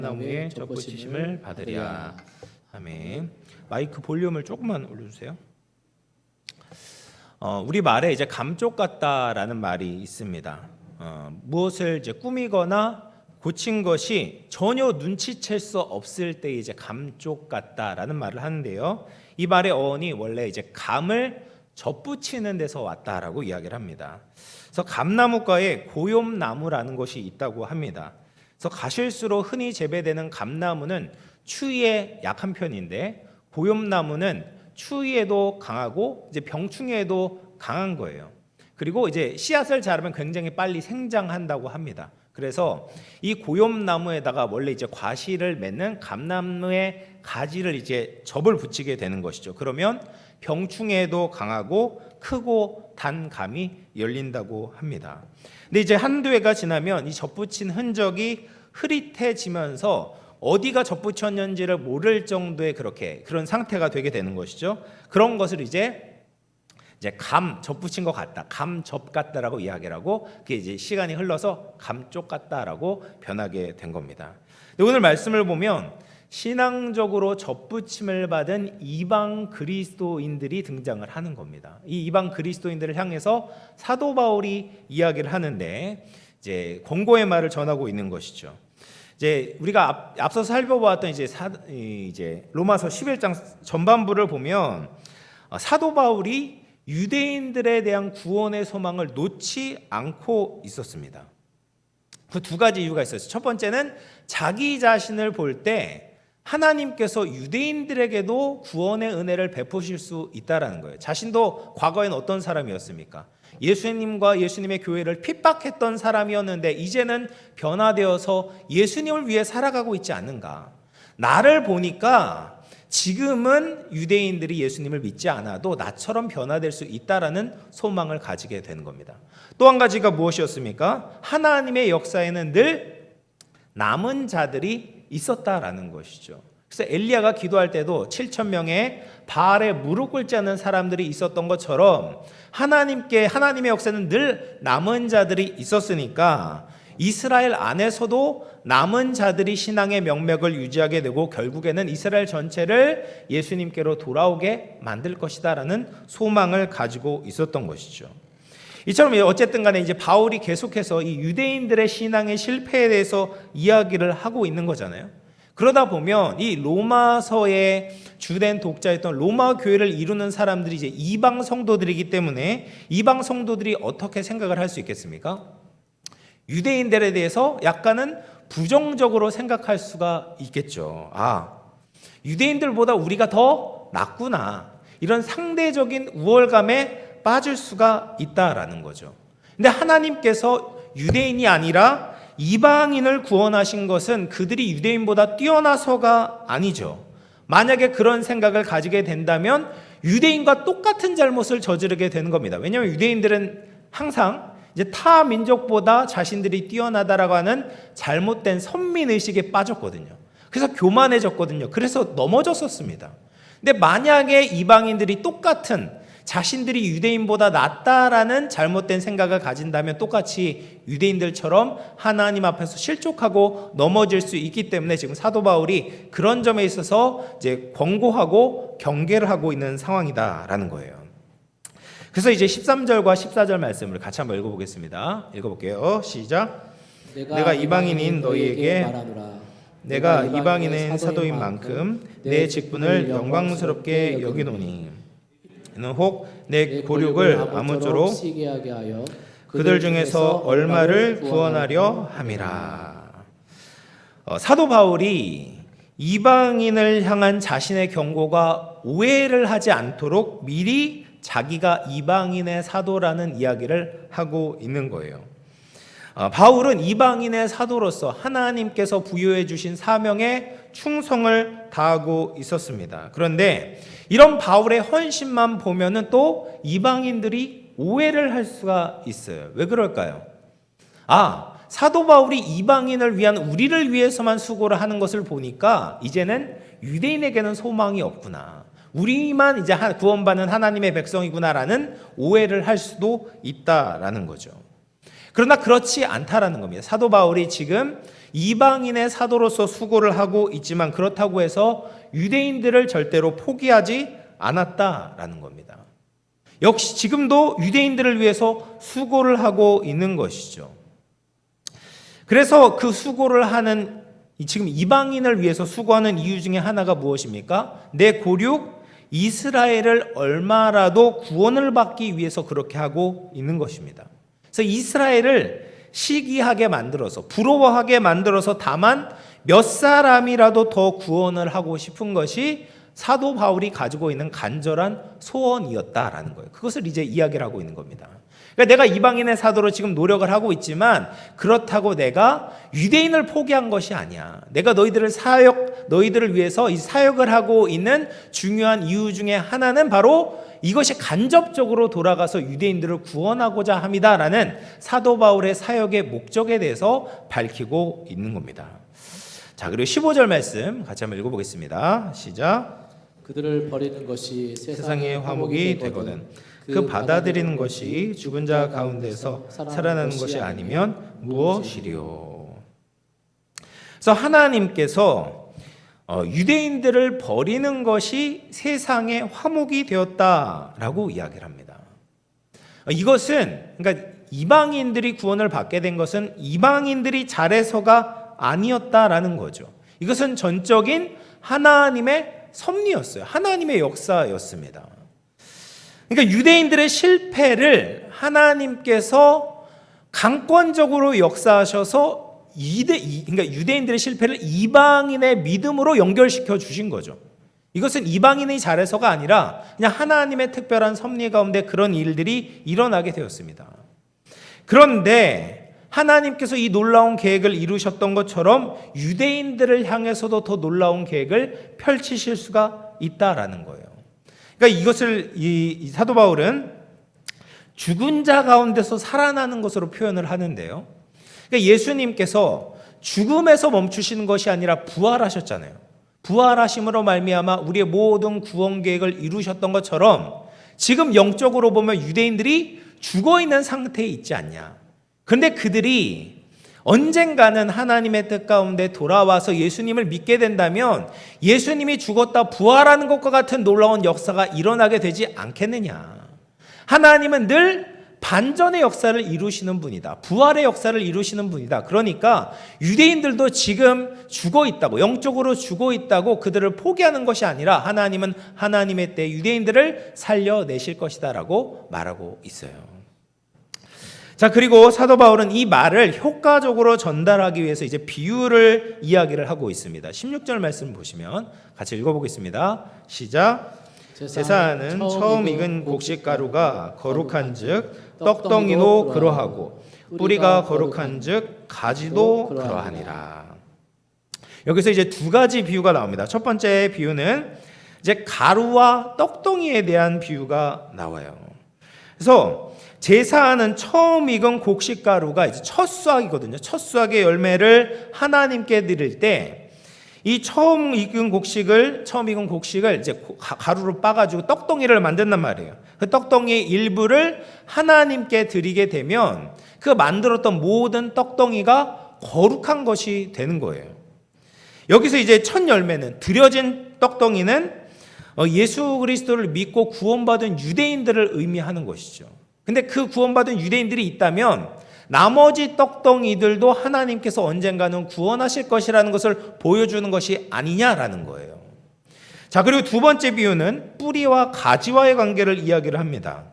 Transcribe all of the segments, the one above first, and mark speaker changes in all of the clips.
Speaker 1: 나무에 접붙이심을 받으랴. 아멘. 마이크 볼륨을 조금만 올려주세요. 우리 말에 이제 감쪽 같다라는 말이 있습니다. 무엇을 이제 꾸미거나 고친 것이 전혀 눈치챌 수 없을 때 이제 감쪽 같다라는 말을 하는데요. 이 말의 어원이 원래 이제 감을 접붙이는 데서 왔다라고 이야기를 합니다. 그래서 감나무과에 고염나무라는 것이 있다고 합니다. 그래서 가실수로 흔히 재배되는 감나무는 추위에 약한 편인데 고염나무는 추위에도 강하고 이제 병충해에도 강한 거예요. 그리고 이제 씨앗을 자르면 굉장히 빨리 생장한다고 합니다. 그래서 이 고염나무에다가 원래 이제 과실을 맺는 감나무의 가지를 이제 접을 붙이게 되는 것이죠. 그러면 병충해에도 강하고 크고 단 감이 열린다고 합니다. 근데 이제 한두 해가 지나면 이 접붙인 흔적이 흐릿해지면서 어디가 접붙였는지를 모를 정도의 그런 상태가 되게 되는 것이죠. 그런 것을 이제 감 접붙인 것 같다, 감접 같다라고 이야기를 하고 그게 이제 시간이 흘러서 감쪽 같다라고 변하게 된 겁니다. 오늘 말씀을 보면 신앙적으로 접붙임을 받은 이방 그리스도인들이 등장을 하는 겁니다. 이 이방 그리스도인들을 향해서 사도 바울이 이야기를 하는데 이제 권고의 말을 전하고 있는 것이죠. 이제 우리가 앞서 살펴보았던 이제 로마서 11장 전반부를 보면 사도 바울이 유대인들에 대한 구원의 소망을 놓지 않고 있었습니다. 그 두 가지 이유가 있었어요. 첫 번째는 자기 자신을 볼 때 하나님께서 유대인들에게도 구원의 은혜를 베푸실 수 있다라는 거예요. 자신도 과거에는 어떤 사람이었습니까? 예수님과 예수님의 교회를 핍박했던 사람이었는데 이제는 변화되어서 예수님을 위해 살아가고 있지 않는가? 나를 보니까 지금은 유대인들이 예수님을 믿지 않아도 나처럼 변화될 수 있다라는 소망을 가지게 되는 겁니다. 또 한 가지가 무엇이었습니까? 하나님의 역사에는 늘 남은 자들이 있었다라는 것이죠. 그래서 엘리야가 기도할 때도 7,000명의 바알에 무릎 꿇지 않는 사람들이 있었던 것처럼 하나님의 역사는 늘 남은 자들이 있었으니까 이스라엘 안에서도 남은 자들이 신앙의 명맥을 유지하게 되고 결국에는 이스라엘 전체를 예수님께로 돌아오게 만들 것이다라는 소망을 가지고 있었던 것이죠. 이처럼 어쨌든 간에 이제 바울이 계속해서 이 유대인들의 신앙의 실패에 대해서 이야기를 하고 있는 거잖아요. 그러다 보면 이 로마서의 주된 독자였던 로마 교회를 이루는 사람들이 이제 이방 성도들이기 때문에 이방 성도들이 어떻게 생각을 할 수 있겠습니까? 유대인들에 대해서 약간은 부정적으로 생각할 수가 있겠죠. 유대인들보다 우리가 더 낫구나. 이런 상대적인 우월감에 빠질 수가 있다라는 거죠. 근데 하나님께서 유대인이 아니라 이방인을 구원하신 것은 그들이 유대인보다 뛰어나서가 아니죠. 만약에 그런 생각을 가지게 된다면 유대인과 똑같은 잘못을 저지르게 되는 겁니다. 왜냐하면 유대인들은 항상 이제 타 민족보다 자신들이 뛰어나다라고 하는 잘못된 선민의식에 빠졌거든요. 그래서 교만해졌거든요. 그래서 넘어졌었습니다. 근데 만약에 이방인들이 똑같은 자신들이 유대인보다 낫다라는 잘못된 생각을 가진다면 똑같이 유대인들처럼 하나님 앞에서 실족하고 넘어질 수 있기 때문에 지금 사도 바울이 그런 점에 있어서 이제 권고하고 경계를 하고 있는 상황이다라는 거예요. 그래서 이제 13절과 14절 말씀을 같이 한번 읽어보겠습니다. 읽어볼게요. 시작. 내가 이방인인 너희에게 말하노라. 내가 이방인의 사도인 만큼 내 직분을 영광스럽게 여기노니 혹 내 고륙을 아무쪼록 그들 중에서 얼마를 구원하려 함이라. 사도 바울이 이방인을 향한 자신의 경고가 오해를 하지 않도록 미리 자기가 이방인의 사도라는 이야기를 하고 있는 거예요. 바울은 이방인의 사도로서 하나님께서 부여해 주신 사명에 충성을 다하고 있었습니다. 그런데 이런 바울의 헌신만 보면은 또 이방인들이 오해를 할 수가 있어요. 왜 그럴까요? 사도 바울이 이방인을 위한 우리를 위해서만 수고를 하는 것을 보니까 이제는 유대인에게는 소망이 없구나. 우리만 이제 구원받는 하나님의 백성이구나라는 오해를 할 수도 있다라는 거죠. 그러나 그렇지 않다라는 겁니다. 사도 바울이 지금 이방인의 사도로서 수고를 하고 있지만 그렇다고 해서 유대인들을 절대로 포기하지 않았다라는 겁니다. 역시 지금도 유대인들을 위해서 수고를 하고 있는 것이죠. 그래서 그 수고를 하는 지금 이방인을 위해서 수고하는 이유 중에 하나가 무엇입니까? 내 고륙 이스라엘을 얼마라도 구원을 받기 위해서 그렇게 하고 있는 것입니다. 그래서 이스라엘을 시기하게 만들어서 부러워하게 만들어서 다만 몇 사람이라도 더 구원을 하고 싶은 것이 사도 바울이 가지고 있는 간절한 소원이었다라는 거예요. 그것을 이제 이야기를 하고 있는 겁니다. 그러니까 내가 이방인의 사도로 지금 노력을 하고 있지만 그렇다고 내가 유대인을 포기한 것이 아니야. 내가 너희들을 위해서 이 사역을 하고 있는 중요한 이유 중에 하나는 바로 이것이 간접적으로 돌아가서 유대인들을 구원하고자 함이다라는 사도 바울의 사역의 목적에 대해서 밝히고 있는 겁니다. 자, 그리고 15절 말씀 같이 한번 읽어보겠습니다. 시작.
Speaker 2: 그들을 버리는 것이
Speaker 1: 세상의 화목이 되거든 그 받아들이는 것이 죽은 자 가운데서 살아나는 것이 아니면 무엇이리요. 그래서 하나님께서 유대인들을 버리는 것이 세상의 화목이 되었다라고 이야기를 합니다. 이것은 그러니까 이방인들이 구원을 받게 된 것은 이방인들이 잘해서가 아니었다라는 거죠. 이것은 전적인 하나님의 섭리였어요. 하나님의 역사였습니다. 그러니까 유대인들의 실패를 하나님께서 강권적으로 역사하셔서 그러니까 유대인들의 실패를 이방인의 믿음으로 연결시켜 주신 거죠. 이것은 이방인이 잘해서가 아니라 그냥 하나님의 특별한 섭리 가운데 그런 일들이 일어나게 되었습니다. 그런데 하나님께서 이 놀라운 계획을 이루셨던 것처럼 유대인들을 향해서도 더 놀라운 계획을 펼치실 수가 있다라는 거예요. 그러니까 이것을 이 사도 바울은 죽은 자 가운데서 살아나는 것으로 표현을 하는데요. 그러니까 예수님께서 죽음에서 멈추시는 것이 아니라 부활하셨잖아요. 부활하심으로 말미암아 우리의 모든 구원 계획을 이루셨던 것처럼 지금 영적으로 보면 유대인들이 죽어 있는 상태에 있지 않냐. 그런데 그들이 언젠가는 하나님의 뜻 가운데 돌아와서 예수님을 믿게 된다면 예수님이 죽었다 부활하는 것과 같은 놀라운 역사가 일어나게 되지 않겠느냐. 하나님은 늘 반전의 역사를 이루시는 분이다. 부활의 역사를 이루시는 분이다. 그러니까 유대인들도 지금 죽어 있다고, 영적으로 죽어 있다고 그들을 포기하는 것이 아니라 하나님은 하나님의 때 유대인들을 살려내실 것이다 라고 말하고 있어요. 자, 그리고 사도 바울은 이 말을 효과적으로 전달하기 위해서 이제 비유를 이야기를 하고 있습니다. 16절 말씀 보시면 같이 읽어보겠습니다. 시작. 제사는 처음 익은 곡식가루가 거룩한즉 떡덩이도 그러하고 뿌리가 거룩한즉 가지도 그러하니라. 여기서 이제 두 가지 비유가 나옵니다. 첫 번째 비유는 이제 가루와 떡덩이에 대한 비유가 나와요. 그래서 제사하는 처음 익은 곡식가루가 이제 첫 수확이거든요. 첫 수확의 열매를 하나님께 드릴 때 이 처음 익은 곡식을 이제 가루로 빻아가지고 떡덩이를 만든단 말이에요. 그 떡덩이 일부를 하나님께 드리게 되면 그 만들었던 모든 떡덩이가 거룩한 것이 되는 거예요. 여기서 이제 첫 열매는 드려진 떡덩이는 예수 그리스도를 믿고 구원받은 유대인들을 의미하는 것이죠. 근데 그 구원받은 유대인들이 있다면 나머지 떡덩이들도 하나님께서 언젠가는 구원하실 것이라는 것을 보여주는 것이 아니냐라는 거예요. 자, 그리고 두 번째 비유는 뿌리와 가지와의 관계를 이야기를 합니다.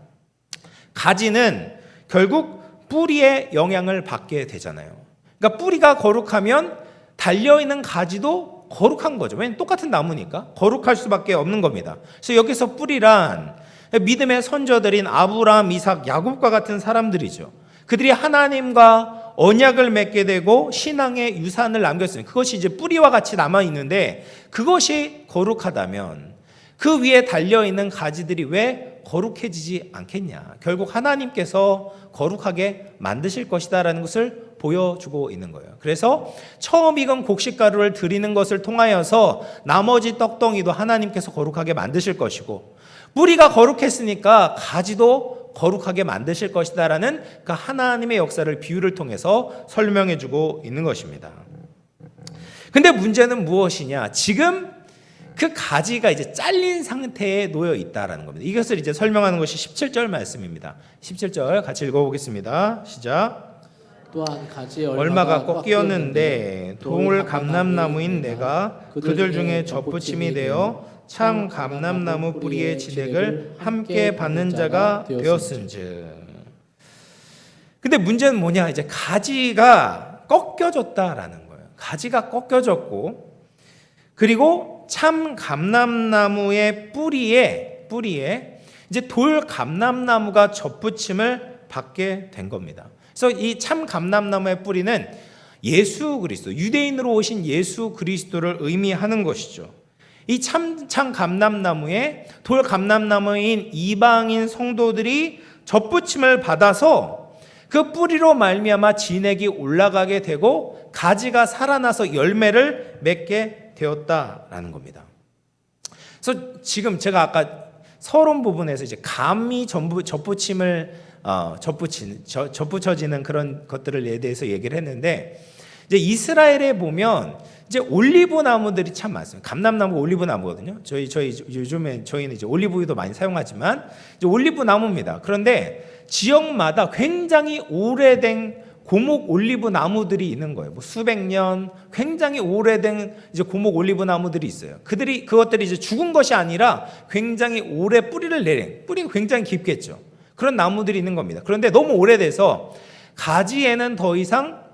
Speaker 1: 가지는 결국 뿌리의 영향을 받게 되잖아요. 그러니까 뿌리가 거룩하면 달려있는 가지도 거룩한 거죠. 왜냐하면 똑같은 나무니까 거룩할 수밖에 없는 겁니다. 그래서 여기서 뿌리란 믿음의 선조들인 아브라함, 이삭, 야곱과 같은 사람들이죠. 그들이 하나님과 언약을 맺게 되고 신앙의 유산을 남겼습니다. 그것이 이제 뿌리와 같이 남아있는데 그것이 거룩하다면 그 위에 달려있는 가지들이 왜 거룩해지지 않겠냐. 결국 하나님께서 거룩하게 만드실 것이다라는 것을 보여주고 있는 거예요. 그래서 처음 익은 곡식가루를 드리는 것을 통하여서 나머지 떡덩이도 하나님께서 거룩하게 만드실 것이고 뿌리가 거룩했으니까 가지도 거룩하게 만드실 것이다라는 그 하나님의 역사를 비유를 통해서 설명해 주고 있는 것입니다. 근데 문제는 무엇이냐? 지금 그 가지가 이제 잘린 상태에 놓여 있다라는 겁니다. 이것을 이제 설명하는 것이 17절 말씀입니다. 17절 같이 읽어보겠습니다. 시작.
Speaker 2: 또한 가지에
Speaker 1: 얼마가 꺾이었는데 동을 감람나무인 내가 그들 중에 접붙임이 되어 참 감람나무 뿌리의 진액을 함께 받는 자가 되었은즉. 근데 문제는 뭐냐? 이제 가지가 꺾여졌다라는 거예요. 가지가 꺾여졌고, 그리고 참 감람나무의 뿌리에 이제 돌 감람나무가 접붙임을 받게 된 겁니다. 그래서 이 참 감람나무의 뿌리는 예수 그리스도, 유대인으로 오신 예수 그리스도를 의미하는 것이죠. 이 참 감람나무에 돌 감람나무인 이방인 성도들이 접붙임을 받아서 그 뿌리로 말미암아 진액이 올라가게 되고 가지가 살아나서 열매를 맺게 되었다라는 겁니다. 그래서 지금 제가 아까 서론 부분에서 이제 감이 접붙여지는 그런 것들에 대해서 얘기를 했는데, 이제 이스라엘에 보면 이제 올리브 나무들이 참 많습니다. 감람나무 올리브 나무거든요. 요즘에 저희는 이제 올리브유도 많이 사용하지만 이제 올리브 나무입니다. 그런데 지역마다 굉장히 오래된 고목 올리브 나무들이 있는 거예요. 뭐 수백 년 굉장히 오래된 이제 고목 올리브 나무들이 있어요. 그것들이 이제 죽은 것이 아니라 굉장히 오래 뿌리를 내린, 뿌리가 굉장히 깊겠죠. 그런 나무들이 있는 겁니다. 그런데 너무 오래돼서 가지에는 더 이상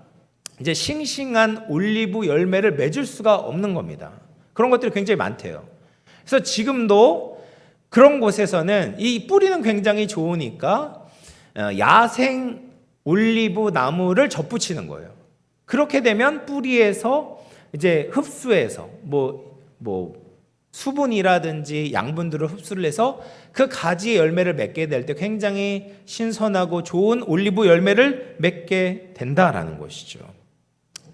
Speaker 1: 이제 싱싱한 올리브 열매를 맺을 수가 없는 겁니다. 그런 것들이 굉장히 많대요. 그래서 지금도 그런 곳에서는 이 뿌리는 굉장히 좋으니까 야생 올리브 나무를 접붙이는 거예요. 그렇게 되면 뿌리에서 이제 흡수해서 뭐 수분이라든지 양분들을 흡수를 해서 그 가지의 열매를 맺게 될 때 굉장히 신선하고 좋은 올리브 열매를 맺게 된다라는 것이죠.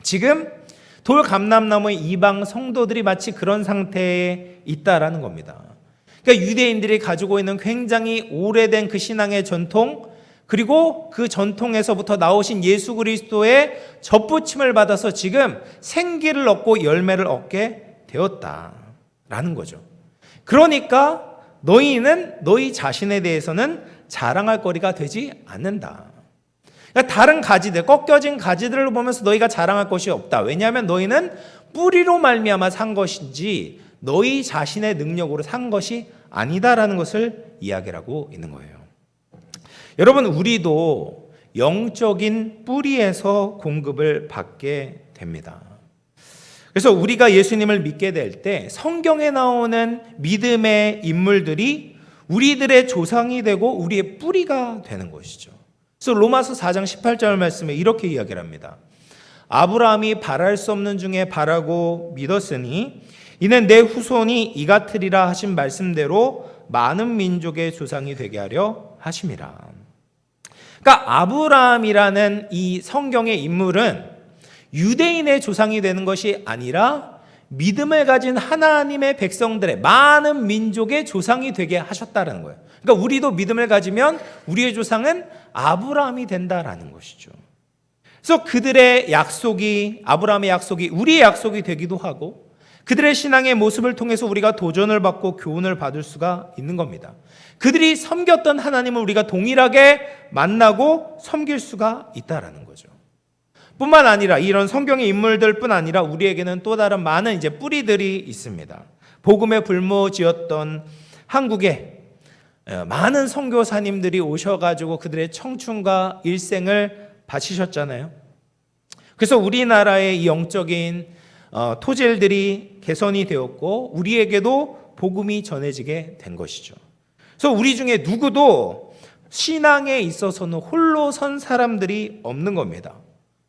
Speaker 1: 지금 돌 감람나무의 이방 성도들이 마치 그런 상태에 있다라는 겁니다. 그러니까 유대인들이 가지고 있는 굉장히 오래된 그 신앙의 전통, 그리고 그 전통에서부터 나오신 예수 그리스도의 접붙임을 받아서 지금 생기를 얻고 열매를 얻게 되었다라는 거죠. 그러니까 너희는 너희 자신에 대해서는 자랑할 거리가 되지 않는다. 그러니까 다른 가지들, 꺾여진 가지들을 보면서 너희가 자랑할 것이 없다. 왜냐하면 너희는 뿌리로 말미암아 산 것인지 너희 자신의 능력으로 산 것이 아니다라는 것을 이야기를 하고 있는 거예요. 여러분, 우리도 영적인 뿌리에서 공급을 받게 됩니다. 그래서 우리가 예수님을 믿게 될 때 성경에 나오는 믿음의 인물들이 우리들의 조상이 되고 우리의 뿌리가 되는 것이죠. 그래서 로마서 4장 18절 말씀에 이렇게 이야기를 합니다. 아브라함이 바랄 수 없는 중에 바라고 믿었으니 이는 내 후손이 이 같으리라 하신 말씀대로 많은 민족의 조상이 되게 하려 하심이라. 그러니까 아브라함이라는 이 성경의 인물은 유대인의 조상이 되는 것이 아니라 믿음을 가진 하나님의 백성들의 많은 민족의 조상이 되게 하셨다는 거예요. 그러니까 우리도 믿음을 가지면 우리의 조상은 아브라함이 된다라는 것이죠. 그래서 그들의 약속이, 아브라함의 약속이 우리의 약속이 되기도 하고, 그들의 신앙의 모습을 통해서 우리가 도전을 받고 교훈을 받을 수가 있는 겁니다. 그들이 섬겼던 하나님을 우리가 동일하게 만나고 섬길 수가 있다라는 거죠. 뿐만 아니라 이런 성경의 인물들뿐 아니라 우리에게는 또 다른 많은 이제 뿌리들이 있습니다. 복음의 불모지였던 한국에 많은 선교사님들이 오셔가지고 그들의 청춘과 일생을 바치셨잖아요. 그래서 우리나라의 이 영적인 토질들이 개선이 되었고 우리에게도 복음이 전해지게 된 것이죠. 그래서 우리 중에 누구도 신앙에 있어서는 홀로 선 사람들이 없는 겁니다.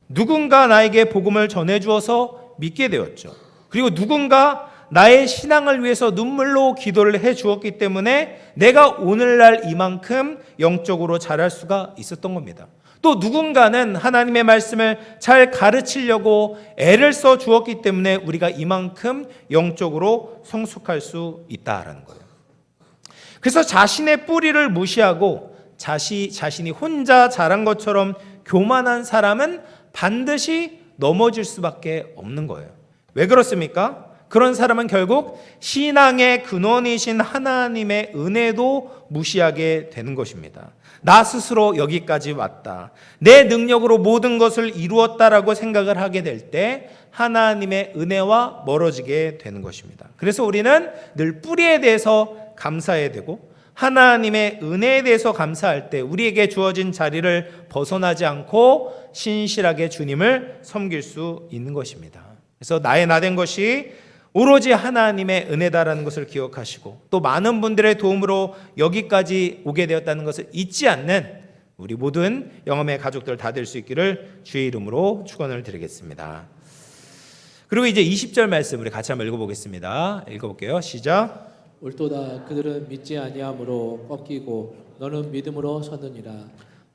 Speaker 1: 누군가 나에게 복음을 전해주어서 믿게 되었죠. 그리고 누군가 나의 신앙을 위해서 눈물로 기도를 해주었기 때문에 내가 오늘날 이만큼 영적으로 자랄 수가 있었던 겁니다. 또 누군가는 하나님의 말씀을 잘 가르치려고 애를 써 주었기 때문에 우리가 이만큼 영적으로 성숙할 수 있다라는 거예요. 그래서 자신의 뿌리를 무시하고 자신이 혼자 잘한 것처럼 교만한 사람은 반드시 넘어질 수밖에 없는 거예요. 왜 그렇습니까? 그런 사람은 결국 신앙의 근원이신 하나님의 은혜도 무시하게 되는 것입니다. 나 스스로 여기까지 왔다, 내 능력으로 모든 것을 이루었다라고 생각을 하게 될 때 하나님의 은혜와 멀어지게 되는 것입니다. 그래서 우리는 늘 뿌리에 대해서 감사해야 되고 하나님의 은혜에 대해서 감사할 때 우리에게 주어진 자리를 벗어나지 않고 신실하게 주님을 섬길 수 있는 것입니다. 그래서 나의 나된 것이 오로지 하나님의 은혜다라는 것을 기억하시고 또 많은 분들의 도움으로 여기까지 오게 되었다는 것을 잊지 않는 우리 모든 영험의 가족들 다 될 수 있기를 주의 이름으로 축원을 드리겠습니다. 그리고 이제 20절 말씀 우리 같이 한번 읽어보겠습니다. 읽어볼게요. 시작.
Speaker 2: 옳도다. 그들은 믿지 아니함으로 꺾이고 너는 믿음으로 서느니라.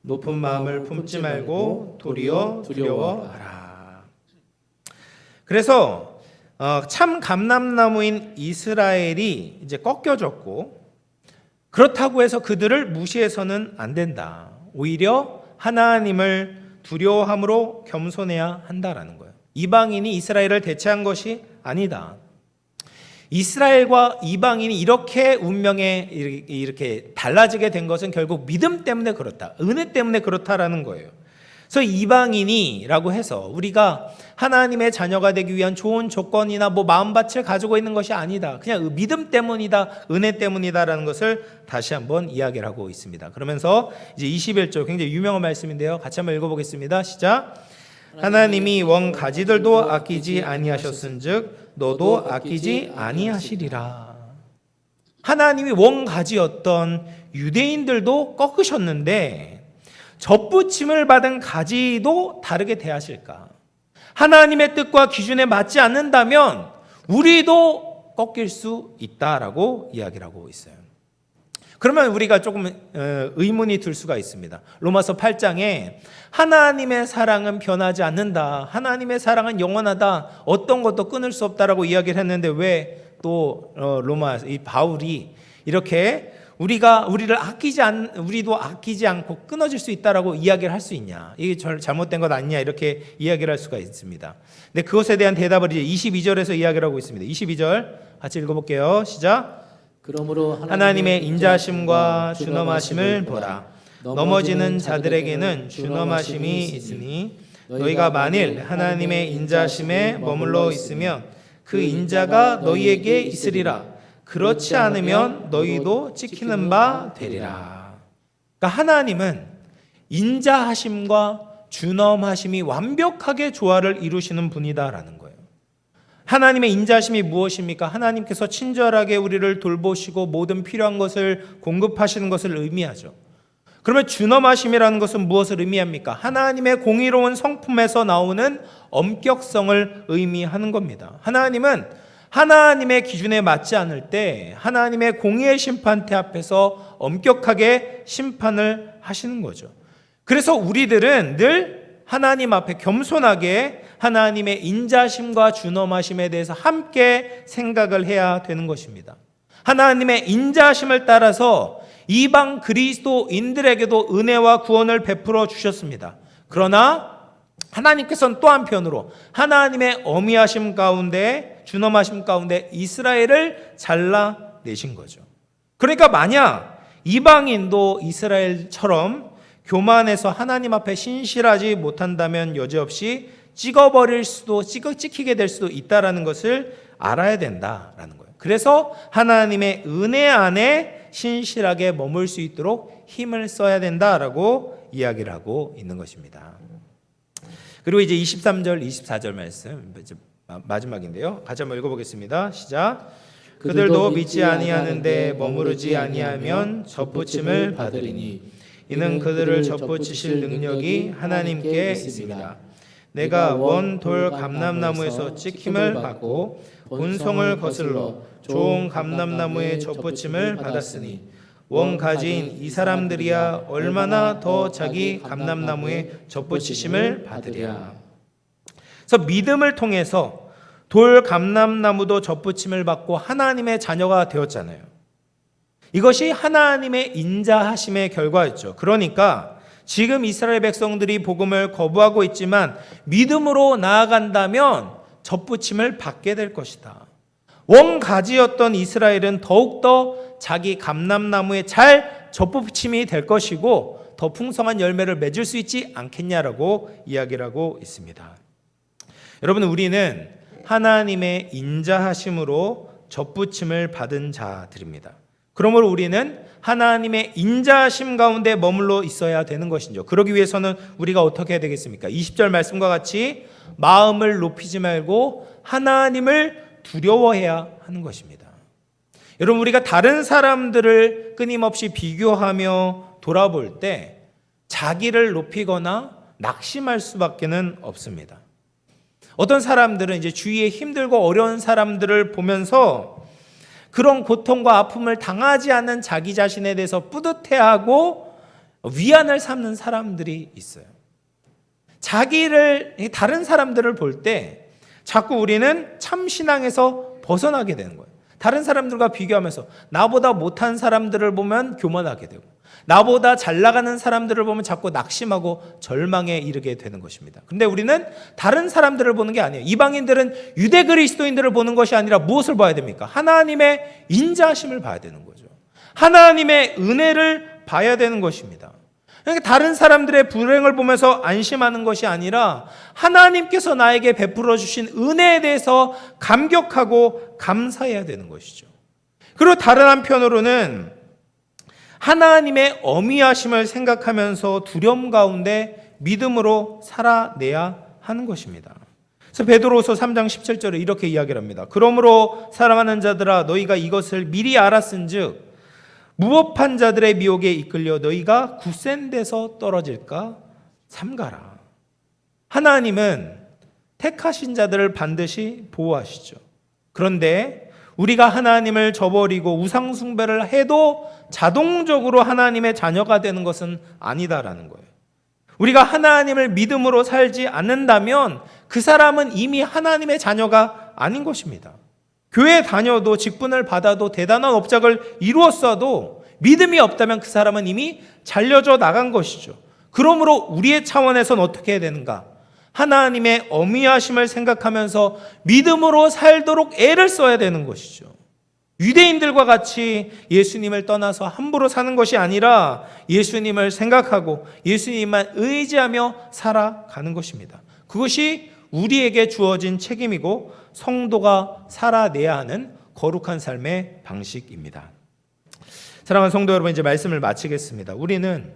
Speaker 1: 높은 마음을 품지 말고 도리어 두려워하라. 그래서 참 감람나무인 이스라엘이 이제 꺾여졌고 그렇다고 해서 그들을 무시해서는 안 된다. 오히려 하나님을 두려워함으로 겸손해야 한다라는 거예요. 이방인이 이스라엘을 대체한 것이 아니다. 이스라엘과 이방인이 이렇게 운명에 이렇게 달라지게 된 것은 결국 믿음 때문에 그렇다, 은혜 때문에 그렇다라는 거예요. 그래서 이방인이라고 해서 우리가 하나님의 자녀가 되기 위한 좋은 조건이나 마음밭을 가지고 있는 것이 아니다. 그냥 믿음 때문이다, 은혜 때문이다라는 것을 다시 한번 이야기를 하고 있습니다. 그러면서 이제 21절 굉장히 유명한 말씀인데요. 같이 한번 읽어보겠습니다. 시작. 하나님이 원 가지들도 아끼지 아니하셨은즉 너도 아끼지 아니하시리라. 하나님이 원 가지였던 유대인들도 꺾으셨는데 접붙임을 받은 가지도 다르게 대하실까? 하나님의 뜻과 기준에 맞지 않는다면 우리도 꺾일 수 있다라고 이야기를 하고 있어요. 그러면 우리가 조금 의문이 들 수가 있습니다. 로마서 8장에 하나님의 사랑은 변하지 않는다, 하나님의 사랑은 영원하다, 어떤 것도 끊을 수 없다라고 이야기를 했는데 왜 또 로마 이 바울이 이렇게 우리도 아끼지 않고 끊어질 수 있다라고 이야기를 할 수 있냐? 이게 잘못된 것 아니냐? 이렇게 이야기를 할 수가 있습니다. 근데 그것에 대한 대답을 이제 22절에서 이야기를 하고 있습니다. 22절 같이 읽어볼게요. 시작.
Speaker 2: 그러므로
Speaker 1: 하나님의 인자심과 준엄하심을 보라. 넘어지는 자들에게는 준엄하심이 있으니 너희가 만일 하나님의 인자심에 머물러 있으면 그 인자가 너희에게 있으리라. 그렇지 않으면 너희도 찍히는 바 되리라. 그러니까 하나님은 인자하심과 준엄하심이 완벽하게 조화를 이루시는 분이다라는 거예요. 하나님의 인자심이 무엇입니까? 하나님께서 친절하게 우리를 돌보시고 모든 필요한 것을 공급하시는 것을 의미하죠. 그러면 준엄하심이라는 것은 무엇을 의미합니까? 하나님의 공의로운 성품에서 나오는 엄격성을 의미하는 겁니다. 하나님은 하나님의 기준에 맞지 않을 때 하나님의 공의의 심판대 앞에서 엄격하게 심판을 하시는 거죠. 그래서 우리들은 늘 하나님 앞에 겸손하게 하나님의 인자심과 준엄하심에 대해서 함께 생각을 해야 되는 것입니다. 하나님의 인자심을 따라서 이방 그리스도인들에게도 은혜와 구원을 베풀어 주셨습니다. 그러나 하나님께서는 또 한편으로 하나님의 어미하심 가운데, 준엄하심 가운데 이스라엘을 잘라내신 거죠. 그러니까 만약 이방인도 이스라엘처럼 교만해서 하나님 앞에 신실하지 못한다면 여지없이 찍히게 될 수도 있다는 것을 알아야 된다라는 거예요. 그래서 하나님의 은혜 안에 신실하게 머물 수 있도록 힘을 써야 된다라고 이야기를 하고 있는 것입니다. 그리고 이제 23절, 24절 말씀 마지막인데요. 같이 한번 읽어보겠습니다. 시작. 그들도 믿지 아니하는데 머무르지 아니하면 접붙임을 받으리니 이는 그들을 접붙이실 능력이 하나님께 있습니다. 내가 원 돌 감람나무에서 찍힘을 받고 본성을 거슬러 좋은 감람나무의 접붙임을 받았으니 원 가지인 이 사람들이야 얼마나 더 자기 감람나무의 접붙이심을 받으랴. 그래서 믿음을 통해서 돌 감람나무도 접붙임을 받고 하나님의 자녀가 되었잖아요. 이것이 하나님의 인자하심의 결과였죠. 그러니까 지금 이스라엘 백성들이 복음을 거부하고 있지만 믿음으로 나아간다면 접붙임을 받게 될 것이다. 원가지였던 이스라엘은 더욱더 자기 감람나무에 잘 접붙임이 될 것이고 더 풍성한 열매를 맺을 수 있지 않겠냐라고 이야기를 하고 있습니다. 여러분, 우리는 하나님의 인자하심으로 접붙임을 받은 자들입니다. 그러므로 우리는 하나님의 인자하심 가운데 머물러 있어야 되는 것이죠. 그러기 위해서는 우리가 어떻게 해야 되겠습니까? 20절 말씀과 같이 마음을 높이지 말고 하나님을 두려워해야 하는 것입니다. 여러분, 우리가 다른 사람들을 끊임없이 비교하며 돌아볼 때 자기를 높이거나 낙심할 수밖에는 없습니다. 어떤 사람들은 이제 주위에 힘들고 어려운 사람들을 보면서 그런 고통과 아픔을 당하지 않는 자기 자신에 대해서 뿌듯해하고 위안을 삼는 사람들이 있어요. 다른 사람들을 볼 때 자꾸 우리는 참 신앙에서 벗어나게 되는 거예요. 다른 사람들과 비교하면서 나보다 못한 사람들을 보면 교만하게 되고 나보다 잘 나가는 사람들을 보면 자꾸 낙심하고 절망에 이르게 되는 것입니다. 그런데 우리는 다른 사람들을 보는 게 아니에요. 이방인들은 유대 그리스도인들을 보는 것이 아니라 무엇을 봐야 됩니까? 하나님의 인자하심을 봐야 되는 거죠. 하나님의 은혜를 봐야 되는 것입니다. 그러니까 다른 사람들의 불행을 보면서 안심하는 것이 아니라 하나님께서 나에게 베풀어 주신 은혜에 대해서 감격하고 감사해야 되는 것이죠. 그리고 다른 한편으로는 하나님의 어미하심을 생각하면서 두려움 가운데 믿음으로 살아내야 하는 것입니다. 그래서 베드로후서 3장 17절에 이렇게 이야기를 합니다. 그러므로 사랑하는 자들아 너희가 이것을 미리 알았은즉 무법한 자들의 미혹에 이끌려 너희가 굳센 데서 떨어질까 삼가라. 하나님은 택하신 자들을 반드시 보호하시죠. 그런데 우리가 하나님을 저버리고 우상 숭배를 해도 자동적으로 하나님의 자녀가 되는 것은 아니다라는 거예요. 우리가 하나님을 믿음으로 살지 않는다면 그 사람은 이미 하나님의 자녀가 아닌 것입니다. 교회 다녀도 직분을 받아도 대단한 업적을 이루었어도 믿음이 없다면 그 사람은 이미 잘려져 나간 것이죠. 그러므로 우리의 차원에서는 어떻게 해야 되는가? 하나님의 어미하심을 생각하면서 믿음으로 살도록 애를 써야 되는 것이죠. 유대인들과 같이 예수님을 떠나서 함부로 사는 것이 아니라 예수님을 생각하고 예수님만 의지하며 살아가는 것입니다. 그것이 우리에게 주어진 책임이고 성도가 살아내야 하는 거룩한 삶의 방식입니다. 사랑하는 성도 여러분, 이제 말씀을 마치겠습니다. 우리는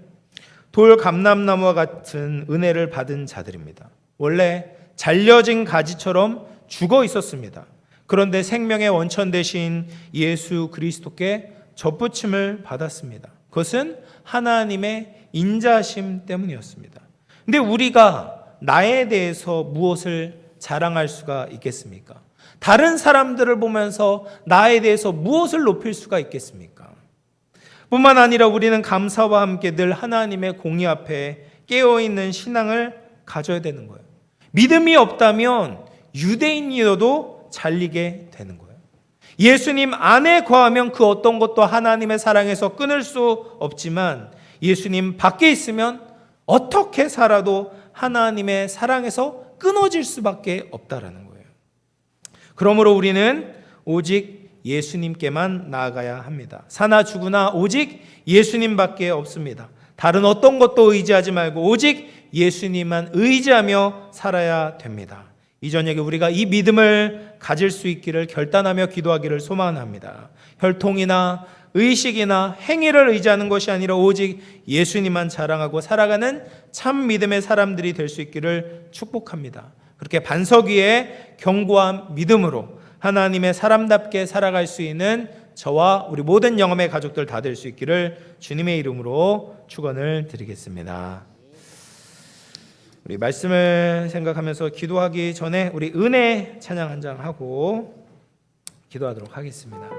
Speaker 1: 돌 감람나무와 같은 은혜를 받은 자들입니다. 원래 잘려진 가지처럼 죽어 있었습니다. 그런데 생명의 원천 되신 예수 그리스도께 접붙임을 받았습니다. 그것은 하나님의 인자심 때문이었습니다. 근데 우리가 나에 대해서 무엇을 자랑할 수가 있겠습니까? 다른 사람들을 보면서 나에 대해서 무엇을 높일 수가 있겠습니까? 뿐만 아니라 우리는 감사와 함께 늘 하나님의 공의 앞에 깨어있는 신앙을 가져야 되는 거예요. 믿음이 없다면 유대인이어도 잘리게 되는 거예요. 예수님 안에 거하면 그 어떤 것도 하나님의 사랑에서 끊을 수 없지만 예수님 밖에 있으면 어떻게 살아도 하나님의 사랑에서 끊어질 수밖에 없다라는 거예요. 그러므로 우리는 오직 예수님께만 나아가야 합니다. 사나 죽으나 오직 예수님밖에 없습니다. 다른 어떤 것도 의지하지 말고 오직 예수님만 의지하며 살아야 됩니다. 이 저녁에 우리가 이 믿음을 가질 수 있기를 결단하며 기도하기를 소망합니다. 혈통이나 의식이나 행위를 의지하는 것이 아니라 오직 예수님만 자랑하고 살아가는 참 믿음의 사람들이 될 수 있기를 축복합니다. 그렇게 반석 위에 견고한 믿음으로 하나님의 사람답게 살아갈 수 있는 저와 우리 모든 영험의 가족들 다 될 수 있기를 주님의 이름으로 축원을 드리겠습니다. 우리 말씀을 생각하면서 기도하기 전에 우리 은혜 찬양 한 장 하고 기도하도록 하겠습니다.